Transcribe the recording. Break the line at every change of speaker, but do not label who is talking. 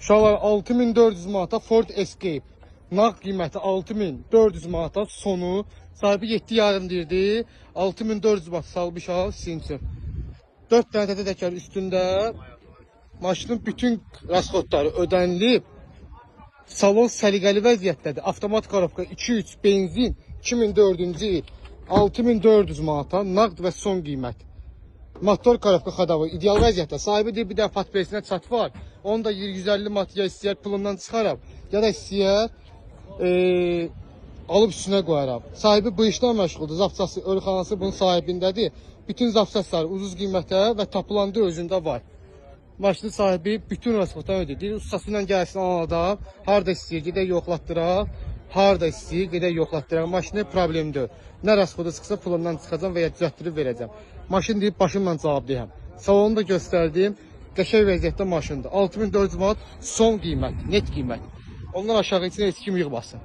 Uşaqlar 6400 manata Ford Escape. Nağd qiyməti 6400 manata, sonu. Sahibi 7,5 deyirdi. 6400 manat salmışam sizin üçün. 4 dənə də təkər üstündə. Maşının bütün rasxodları ödənilib. Salon səliqəli vəziyyətdədir. Avtomat korobka 2.3 benzin 2004-cü il 6400 manata nağd və son qiymət. Motor korobka xadavı ideal vəziyyətdə. Sahibi deyir bir də patpesinə çat var. Onu da 150 manat ya istəyər pulundan çıxarab, ya da istəyər alıb üstünə qoyarab. Sahibi bu işlə məşğuldur. Zapçası, ölxanası bunun sahibindədir. Bütün zapçasları ucuz qiymətə və tapılandı özündə var. Maşının sahibi bütün rasxoddan ödəyir. Ustası ilə gəlsin alan adam, harada istəyir gedək yoxlatdıraq, harada istəyir gedək yoxlatdıraq. Maşını problemdir. Nə rasxodu çıxsa pulundan çıxacam və ya düzəltdirib verəcəm. Maşın deyib başımla cavab deyəm. Salonu da göstərdim. Qəşəng vəziyyətdə maşındır. 6400 manat son qiymət, net qiymət. Ondan aşağı içinə heç kim yığmasın.